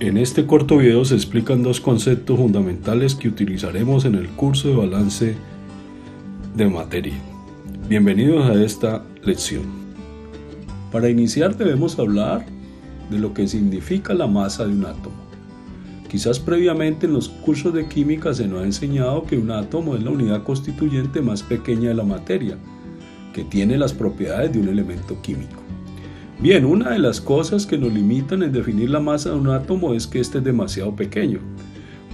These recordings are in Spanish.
En este corto video se explican dos conceptos fundamentales que utilizaremos en el curso de balance de materia. Bienvenidos a esta lección. Para iniciar debemos hablar de lo que significa la masa de un átomo. Quizás previamente en los cursos de química se nos ha enseñado que un átomo es la unidad constituyente más pequeña de la materia, que tiene las propiedades de un elemento químico. Bien, una de las cosas que nos limitan en definir la masa de un átomo es que este es demasiado pequeño.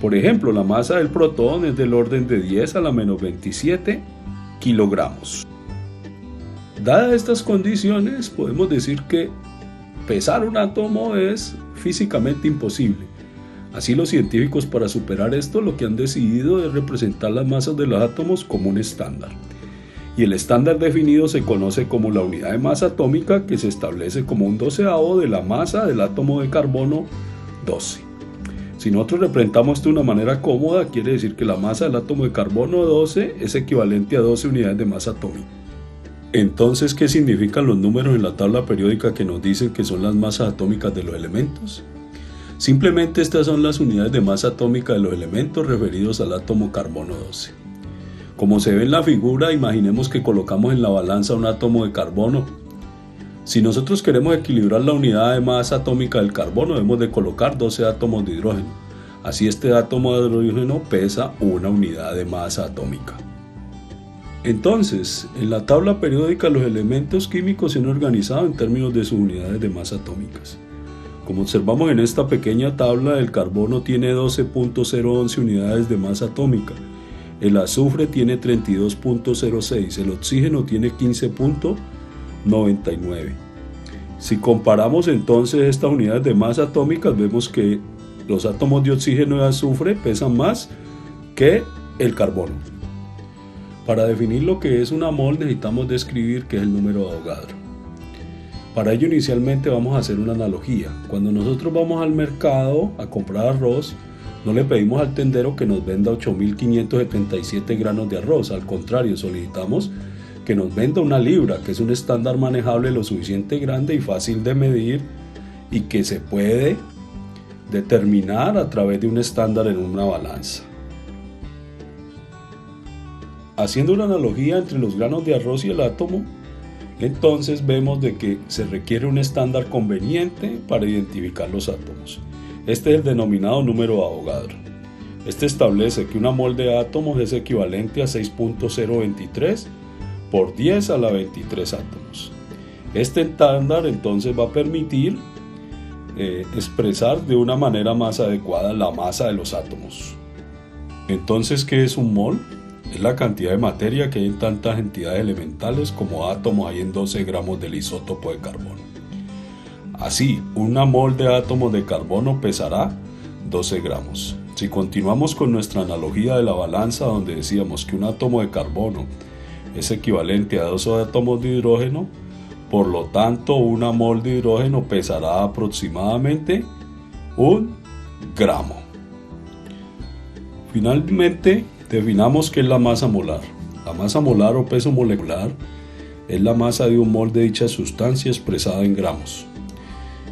Por ejemplo, la masa del protón es del orden de 10 a la menos 27 kilogramos. Dadas estas condiciones, podemos decir que pesar un átomo es físicamente imposible. Así los científicos, para superar esto, lo que han decidido es representar las masas de los átomos como un estándar. Y el estándar definido se conoce como la unidad de masa atómica, que se establece como un doceavo de la masa del átomo de carbono 12. Si nosotros representamos esto de una manera cómoda, quiere decir que la masa del átomo de carbono 12 es equivalente a 12 unidades de masa atómica. Entonces, ¿qué significan los números en la tabla periódica que nos dicen que son las masas atómicas de los elementos? Simplemente estas son las unidades de masa atómica de los elementos referidos al átomo carbono 12. Como se ve en la figura, imaginemos que colocamos en la balanza un átomo de carbono. Si nosotros queremos equilibrar la unidad de masa atómica del carbono, debemos de colocar 12 átomos de hidrógeno. Así este átomo de hidrógeno pesa una unidad de masa atómica. Entonces, en la tabla periódica los elementos químicos se han organizado en términos de sus unidades de masa atómicas. Como observamos en esta pequeña tabla, el carbono tiene 12.011 unidades de masa atómica. El azufre tiene 32.06, el oxígeno tiene 15.99. Si comparamos entonces estas unidades de masa atómicas, vemos que los átomos de oxígeno y azufre pesan más que el carbono. Para definir lo que es una mol necesitamos describir qué es el número de Avogadro. Para ello inicialmente vamos a hacer una analogía. Cuando nosotros vamos al mercado a comprar arroz, no le pedimos al tendero que nos venda 8.577 granos de arroz, al contrario, solicitamos que nos venda una libra, que es un estándar manejable lo suficiente grande y fácil de medir y que se puede determinar a través de un estándar en una balanza. Haciendo una analogía entre los granos de arroz y el átomo, entonces vemos de que se requiere un estándar conveniente para identificar los átomos. Este es el denominado número de Avogadro. Este establece que una mol de átomos es equivalente a 6.023 por 10 a la 23 átomos. Este estándar entonces va a permitir expresar de una manera más adecuada la masa de los átomos. Entonces, ¿qué es un mol? Es la cantidad de materia que hay en tantas entidades elementales como átomos hay en 12 gramos del isótopo de carbono. Así, una mol de átomos de carbono pesará 12 gramos. Si continuamos con nuestra analogía de la balanza donde decíamos que un átomo de carbono es equivalente a 12 átomos de hidrógeno, por lo tanto una mol de hidrógeno pesará aproximadamente 1 gramo. Finalmente, definamos qué es la masa molar. La masa molar o peso molecular es la masa de un mol de dicha sustancia expresada en gramos.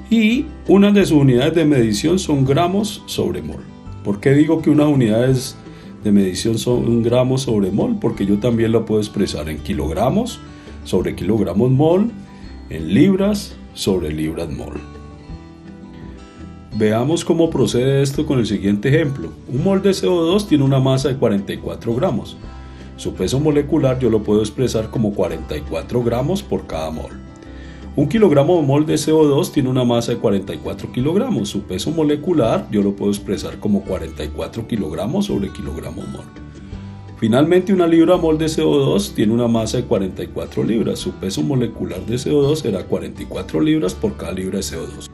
Y una de sus unidades de medición son gramos sobre mol. ¿Por qué digo que unas unidades de medición son gramos sobre mol? Porque yo también lo puedo expresar en kilogramos sobre kilogramos mol, en libras sobre libras mol. Veamos cómo procede esto con el siguiente ejemplo. Un mol de CO2 tiene una masa de 44 gramos. Su peso molecular yo lo puedo expresar como 44 gramos por cada mol. Un kilogramo o mol de CO2 tiene una masa de 44 kilogramos. Su peso molecular yo lo puedo expresar como 44 kilogramos sobre kilogramo mol. Finalmente, una libra mol de CO2 tiene una masa de 44 libras. Su peso molecular de CO2 será 44 libras por cada libra de CO2.